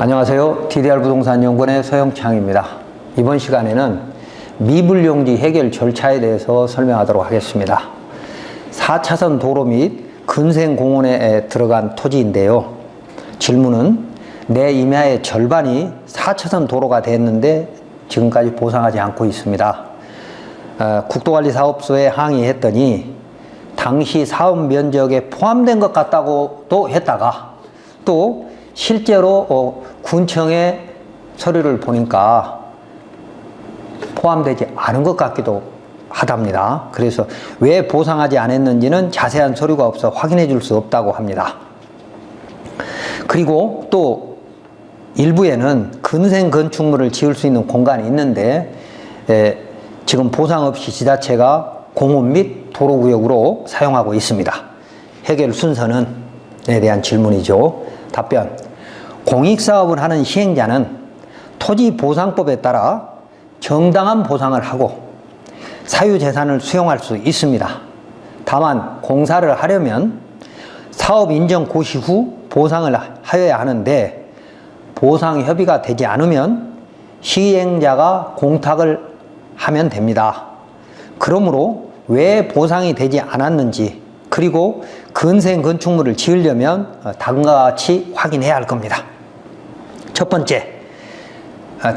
안녕하세요. DDR부동산연구원의 서영창입니다. 이번 시간에는 미불용지 해결 절차에 대해서 설명하도록 하겠습니다. 4차선 도로 및 근생공원에 들어간 토지인데요. 질문은 내 임야의 절반이 4차선 도로가 됐는데 지금까지 보상하지 않고 있습니다. 국도관리사업소에 항의했더니 당시 사업 면적에 포함된 것 같다고도 했다가 또 실제로 군청에 서류를 보니까 포함되지 않은 것 같기도 하답니다. 그래서 왜 보상하지 않았는지는 자세한 서류가 없어 확인해 줄 수 없다고 합니다. 그리고 또 일부에는 근생 건축물을 지을 수 있는 공간이 있는데 지금 보상 없이 지자체가 공원 및 도로구역으로 사용하고 있습니다. 해결 순서는 에 대한 질문이죠. 답변: 공익사업을 하는 시행자는 토지보상법에 따라 정당한 보상을 하고 사유재산을 수용할 수 있습니다. 다만 공사를 하려면 사업 인정 고시 후 보상을 하여야 하는데 보상 협의가 되지 않으면 시행자가 공탁을 하면 됩니다. 그러므로 왜 보상이 되지 않았는지 그리고 근생 건축물을 지으려면 다음과 같이 확인해야 할 겁니다. 첫 번째,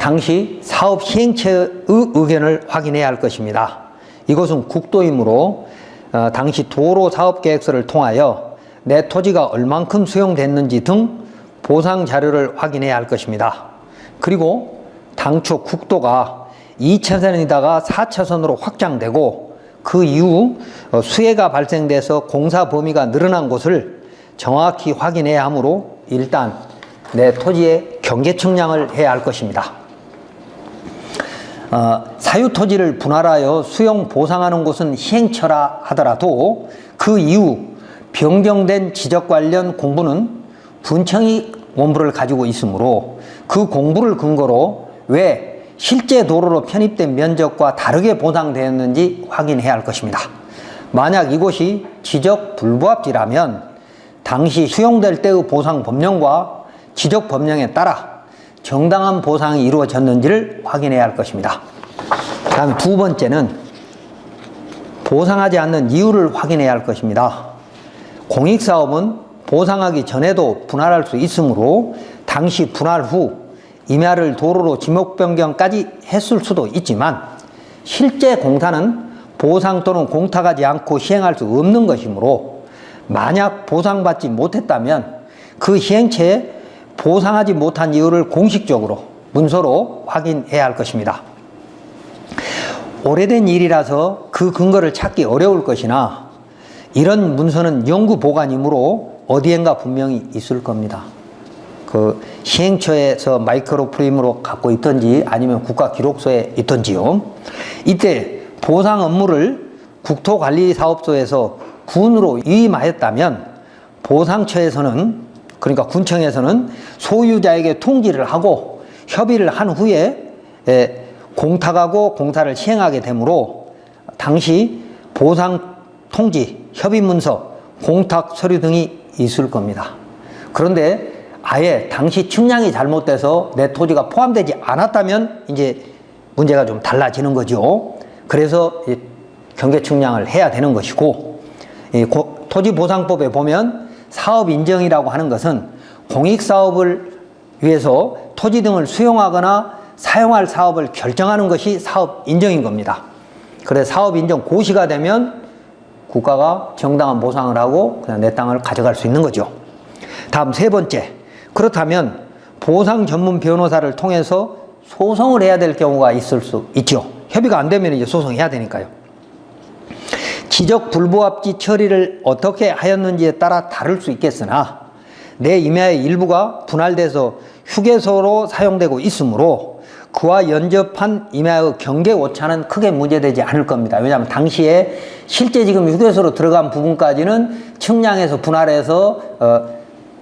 당시 사업 시행체의 의견을 확인해야 할 것입니다. 이것은 국도이므로 당시 도로사업계획서를 통하여 내 토지가 얼만큼 수용됐는지 등 보상 자료를 확인해야 할 것입니다. 그리고 당초 국도가 2차선이다가 4차선으로 확장되고 그 이후 수해가 발생돼서 공사 범위가 늘어난 곳을 정확히 확인해야 하므로 일단 내 토지의 경계 측량을 해야 할 것입니다. 사유 토지를 분할하여 수용 보상하는 곳은 시행처라 하더라도 그 이후 변경된 지적 관련 공부는 군청이 원부를 가지고 있으므로 그 공부를 근거로 왜 실제 도로로 편입된 면적과 다르게 보상되었는지 확인해야 할 것입니다. 만약 이곳이 지적 불부합지라면 당시 수용될 때의 보상 법령과 지적 법령에 따라 정당한 보상이 이루어졌는지를 확인해야 할 것입니다. 다음 두 번째는 보상하지 않는 이유를 확인해야 할 것입니다. 공익사업은 보상하기 전에도 분할할 수 있으므로 당시 분할 후 임야를 도로로 지목 변경까지 했을 수도 있지만 실제 공사는 보상 또는 공탁하지 않고 시행할 수 없는 것이므로 만약 보상받지 못했다면 그 시행체에 보상하지 못한 이유를 공식적으로 문서로 확인해야 할 것입니다. 오래된 일이라서 그 근거를 찾기 어려울 것이나 이런 문서는 영구 보관이므로 어디엔가 분명히 있을 겁니다. 그 시행처에서 마이크로필름으로 갖고 있던지 아니면 국가기록소에 있던지요. 이때 보상 업무를 국토관리사업소에서 군으로 위임하였다면 보상처에서는 그러니까 군청에서는 소유자에게 통지를 하고 협의를 한 후에 공탁하고 공사를 시행하게 되므로 당시 보상 통지, 협의문서, 공탁 서류 등이 있을 겁니다. 그런데 아예 당시 측량이 잘못돼서 내 토지가 포함되지 않았다면 이제 문제가 좀 달라지는 거죠. 그래서 경계 측량을 해야 되는 것이고, 토지보상법에 보면 사업 인정이라고 하는 것은 공익사업을 위해서 토지 등을 수용하거나 사용할 사업을 결정하는 것이 사업 인정인 겁니다. 그래서 사업 인정 고시가 되면 국가가 정당한 보상을 하고 그냥 내 땅을 가져갈 수 있는 거죠. 다음 세 번째, 그렇다면 보상 전문 변호사를 통해서 소송을 해야 될 경우가 있을 수 있죠. 협의가 안 되면 이제 소송해야 되니까요. 지적 불부합지 처리를 어떻게 하였는지에 따라 다를 수 있겠으나 내 임야의 일부가 분할돼서 휴게소로 사용되고 있으므로 그와 연접한 임야의 경계 오차는 크게 문제되지 않을 겁니다. 왜냐하면 당시에 실제 지금 휴게소로 들어간 부분까지는 측량해서 분할해서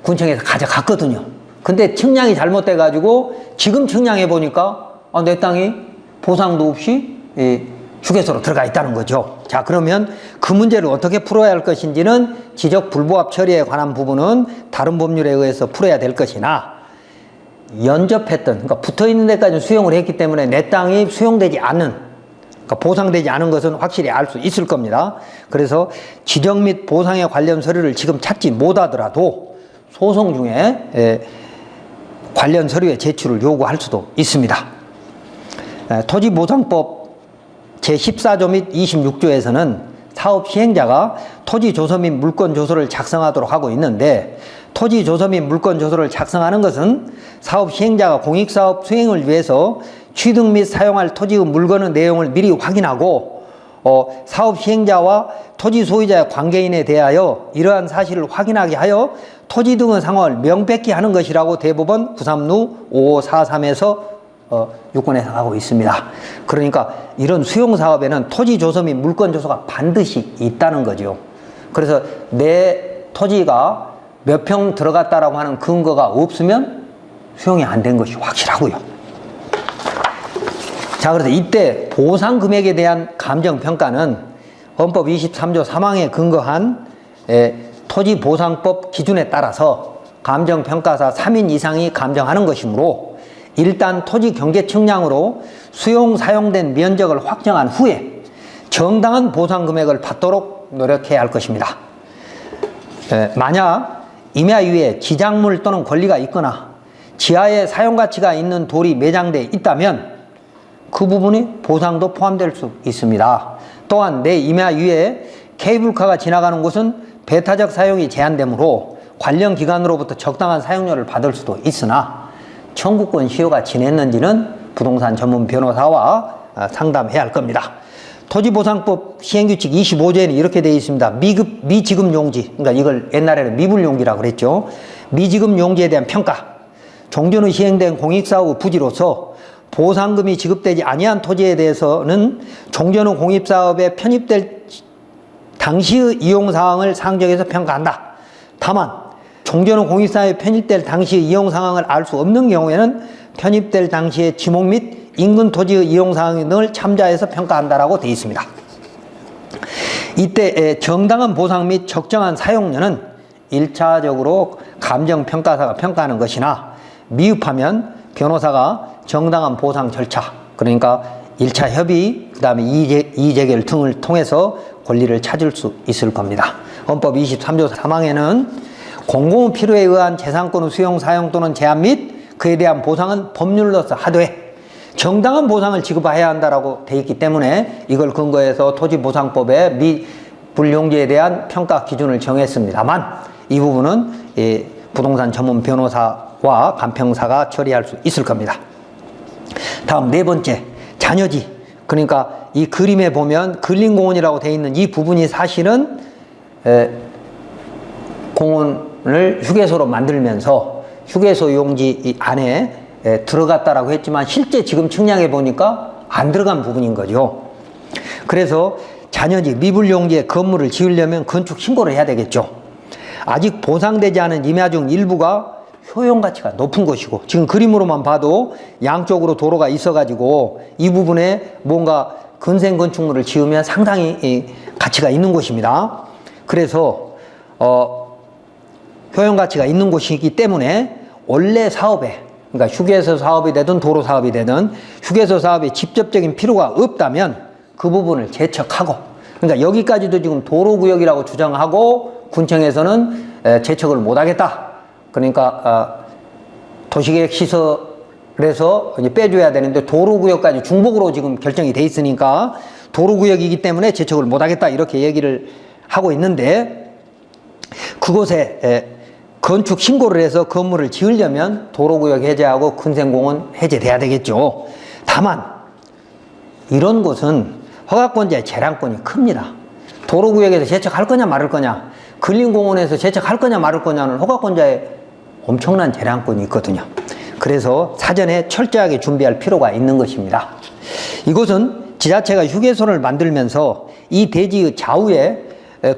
군청에서 가져갔거든요. 근데 측량이 잘못돼 가지고 지금 측량해 보니까 내 땅이 보상도 없이 휴게소로 들어가 있다는 거죠. 자, 그러면 그 문제를 어떻게 풀어야 할 것인지는 지적 불부합 처리에 관한 부분은 다른 법률에 의해서 풀어야 될 것이나 연접했던, 그러니까 붙어 있는 데까지 수용을 했기 때문에 내 땅이 수용되지 않는, 그러니까 보상되지 않은 것은 확실히 알 수 있을 겁니다. 그래서 지정 및 보상에 관련 서류를 지금 찾지 못하더라도 소송 중에 관련 서류의 제출을 요구할 수도 있습니다. 토지보상법 제14조 및 26조에서는 사업 시행자가 토지 조서 및 물권 조서를 작성하도록 하고 있는데, 토지 조서 및 물권 조서를 작성하는 것은 사업 시행자가 공익사업 수행을 위해서 취득 및 사용할 토지의 물건의 내용을 미리 확인하고 사업 시행자와 토지 소유자의 관계인에 대하여 이러한 사실을 확인하게 하여 토지 등의 상황을 명백히 하는 것이라고 대법원 936 5543에서 유권해서 하고 있습니다. 그러니까 이런 수용사업에는 토지 조서 및 물권 조서가 반드시 있다는 거죠. 그래서 내 토지가 몇 평 들어갔다라고 하는 근거가 없으면 수용이 안 된 것이 확실하고요. 자, 그래서 이때 보상 금액에 대한 감정평가는 헌법 23조 3항에 근거한 토지보상법 기준에 따라서 감정평가사 3인 이상이 감정하는 것이므로, 일단 토지 경계 측량으로 수용 사용된 면적을 확정한 후에 정당한 보상 금액을 받도록 노력해야 할 것입니다. 만약 임야 이외에 지작물 또는 권리가 있거나 지하에 사용가치가 있는 돌이 매장되어 있다면 그 부분이 보상도 포함될 수 있습니다. 또한 내 임야 위에 케이블카가 지나가는 곳은 배타적 사용이 제한되므로 관련 기관으로부터 적당한 사용료를 받을 수도 있으나 청구권 시효가 지냈는지는 부동산 전문 변호사와 상담해야 할 겁니다. 토지보상법 시행규칙 25조에는 이렇게 되어 있습니다. 미지급 용지, 그러니까 이걸 옛날에는 미불용지라고 그랬죠. 미지급 용지에 대한 평가. 종전 후 시행된 공익사업의 부지로서 보상금이 지급되지 아니한 토지에 대해서는 종전 후 공익사업에 편입될 당시의 이용사항을 상정해서 평가한다. 다만 종전 후 공익사업에 편입될 당시의 이용상황을 알 수 없는 경우에는 편입될 당시의 지목 및 인근 토지의 이용사항 등을 참조해서 평가한다라고 되어 있습니다. 이때 정당한 보상 및 적정한 사용료는 1차적으로 감정평가사가 평가하는 것이나, 미흡하면 변호사가 정당한 보상 절차, 그러니까 1차 협의, 그 다음에 이의제결 등을 통해서 권리를 찾을 수 있을 겁니다. 헌법 23조 3항에는 공공의 필요에 의한 재산권의 수용, 사용 또는 제한 및 그에 대한 보상은 법률로서 하되 정당한 보상을 지급해야 한다라고 되어 있기 때문에 이걸 근거해서 토지보상법의 미불용지에 대한 평가 기준을 정했습니다만, 이 부분은 부동산 전문 변호사와 간평사가 처리할 수 있을 겁니다. 다음 네 번째, 잔여지. 그러니까 이 그림에 보면 근린공원이라고 되어 있는 이 부분이 사실은 공원을 휴게소로 만들면서 휴게소 용지 안에 들어갔다라고 했지만 실제 지금 측량해 보니까 안 들어간 부분인 거죠. 그래서 잔여지, 미불용지에 건물을 지으려면 건축 신고를 해야 되겠죠. 아직 보상되지 않은 임야 중 일부가 효용가치가 높은 것이고, 지금 그림으로만 봐도 양쪽으로 도로가 있어가지고 이 부분에 뭔가 근생 건축물을 지으면 상당히 가치가 있는 곳입니다. 그래서 효용가치가 있는 곳이기 때문에 원래 사업에, 그러니까 휴게소 사업이 되든 도로 사업이 되든 휴게소 사업에 직접적인 필요가 없다면 그 부분을 제척하고, 그러니까 여기까지도 지금 도로구역이라고 주장하고 군청에서는 제척을 못하겠다. 그러니까 도시계획 시설에서 이제 빼줘야 되는데 도로구역까지 중복으로 지금 결정이 돼 있으니까 도로구역이기 때문에 제척을 못하겠다 이렇게 얘기를 하고 있는데, 그곳에 건축 신고를 해서 건물을 지으려면 도로구역 해제하고 근생공원 해제돼야 되겠죠. 다만 이런 곳은 허가권자의 재량권이 큽니다. 도로구역에서 제척할 거냐 말을 거냐, 근린공원에서 제척할 거냐 말을 거냐는 허가권자의 엄청난 재량권이 있거든요. 그래서 사전에 철저하게 준비할 필요가 있는 것입니다. 이곳은 지자체가 휴게소를 만들면서 이 대지의 좌우에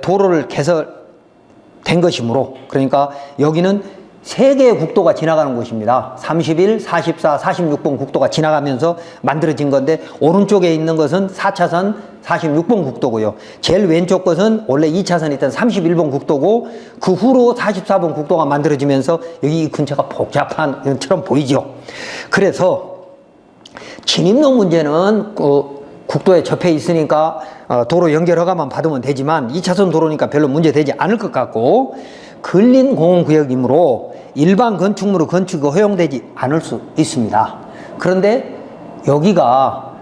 도로를 개설된 것이므로, 그러니까 여기는 3개의 국도가 지나가는 곳입니다. 31, 44, 46번 국도가 지나가면서 만들어진 건데, 오른쪽에 있는 것은 4차선 46번 국도고요. 제일 왼쪽 것은 원래 2차선에 있던 31번 국도고 그 후로 44번 국도가 만들어지면서 여기 근처가 복잡한 것처럼 보이죠. 그래서 진입로 문제는 국도에 접해 있으니까 도로 연결 허가만 받으면 되지만 2차선 도로니까 별로 문제되지 않을 것 같고, 근린공원구역이므로 일반 건축물의 건축이 허용되지 않을 수 있습니다. 그런데 여기가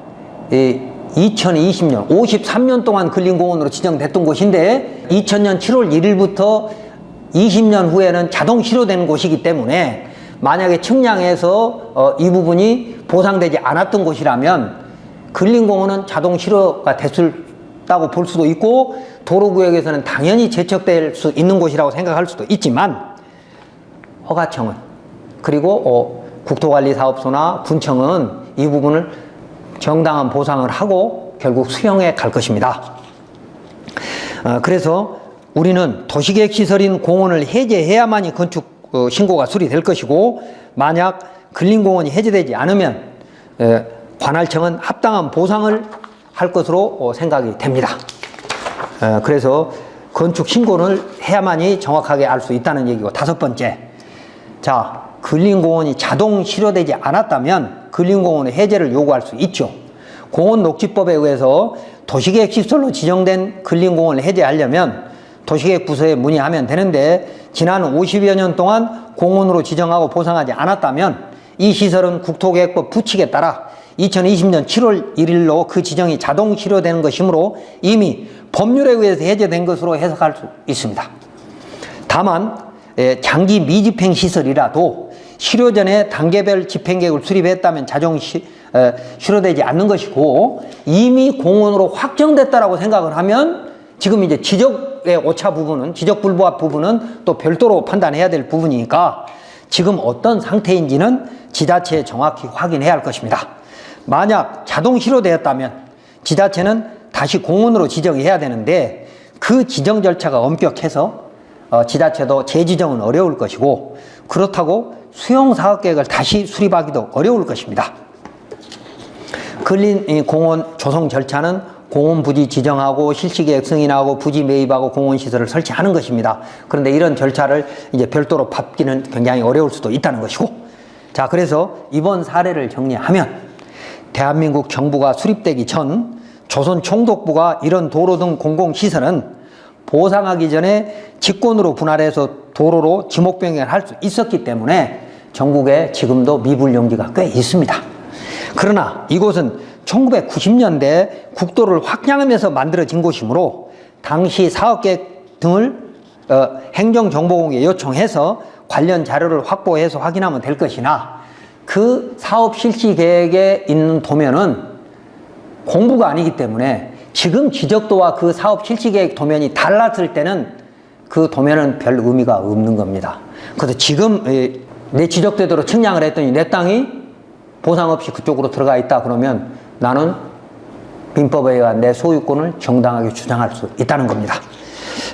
2020년 53년 동안 근린공원으로 지정됐던 곳인데 2000년 7월 1일부터 20년 후에는 자동 실효되는 곳이기 때문에 만약에 측량해서 이 부분이 보상되지 않았던 곳이라면 근린공원은 자동 실효가 됐다고 볼 수도 있고, 도로구역에서는 당연히 제척될 수 있는 곳이라고 생각할 수도 있지만, 허가청은 그리고 국토관리사업소나 군청은 이 부분을 정당한 보상을 하고 결국 수용해 갈 것입니다. 그래서 우리는 도시계획시설인 공원을 해제해야만이 건축 신고가 수리될 것이고, 만약 근린공원이 해제되지 않으면 관할청은 합당한 보상을 할 것으로 생각이 됩니다. 그래서 건축 신고를 해야만이 정확하게 알 수 있다는 얘기고, 다섯 번째, 자, 근린공원이 자동 실효되지 않았다면 근린공원의 해제를 요구할 수 있죠. 공원녹지법에 의해서 도시계획시설로 지정된 근린공원을 해제하려면 도시계획부서에 문의하면 되는데, 지난 50여 년 동안 공원으로 지정하고 보상하지 않았다면 이 시설은 국토계획법 부칙에 따라 2020년 7월 1일로 그 지정이 자동 실효되는 것이므로 이미 법률에 의해서 해제된 것으로 해석할 수 있습니다. 다만 장기 미집행 시설이라도 실효 전에 단계별 집행계획을 수립했다면 자동 실효되지 않는 것이고, 이미 공원으로 확정됐다라고 생각을 하면 지금 이제 지적의 오차 부분은, 지적 불부합 부분은 또 별도로 판단해야 될 부분이니까 지금 어떤 상태인지는 지자체에 정확히 확인해야 할 것입니다. 만약 자동 실효되었다면 지자체는 다시 공원으로 지정해야 되는데, 그 지정 절차가 엄격해서 지자체도 재지정은 어려울 것이고, 그렇다고 수용사업계획을 다시 수립하기도 어려울 것입니다. 근린공원 조성 절차는 공원 부지 지정하고 실시계획 승인하고 부지 매입하고 공원시설을 설치하는 것입니다. 그런데 이런 절차를 이제 별도로 밟기는 굉장히 어려울 수도 있다는 것이고, 자, 그래서 이번 사례를 정리하면 대한민국 정부가 수립되기 전 조선총독부가 이런 도로 등 공공시설은 보상하기 전에 직권으로 분할해서 도로로 지목변경을 할 수 있었기 때문에 전국에 지금도 미분용지가 꽤 있습니다. 그러나 이곳은 1990년대 국도를 확장하면서 만들어진 곳이므로 당시 사업계획 등을 행정정보공에 요청해서 관련 자료를 확보해서 확인하면 될 것이나, 그 사업 실시 계획에 있는 도면은 공부가 아니기 때문에 지금 지적도와 그 사업 실시 계획 도면이 달랐을 때는 그 도면은 별 의미가 없는 겁니다. 그래서 지금 내 지적대로 측량을 했더니 내 땅이 보상 없이 그쪽으로 들어가 있다 그러면 나는 민법에 의한 내 소유권을 정당하게 주장할 수 있다는 겁니다.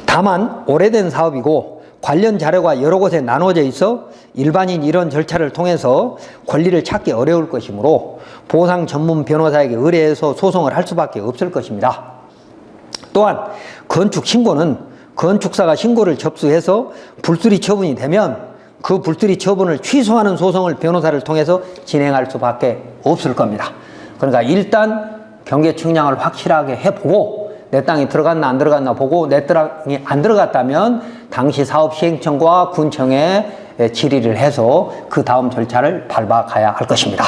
다만 오래된 사업이고 관련 자료가 여러 곳에 나눠져 있어 일반인 이런 절차를 통해서 권리를 찾기 어려울 것이므로 보상 전문 변호사에게 의뢰해서 소송을 할 수밖에 없을 것입니다. 또한 건축 신고는 건축사가 신고를 접수해서 불수리 처분이 되면 그 불수리 처분을 취소하는 소송을 변호사를 통해서 진행할 수밖에 없을 겁니다. 그러니까 일단 경계 측량을 확실하게 해보고 내 땅이 들어갔나 안 들어갔나 보고, 내 땅이 안 들어갔다면 당시 사업시행청과 군청에 질의를 해서 그 다음 절차를 밟아가야 할 것입니다.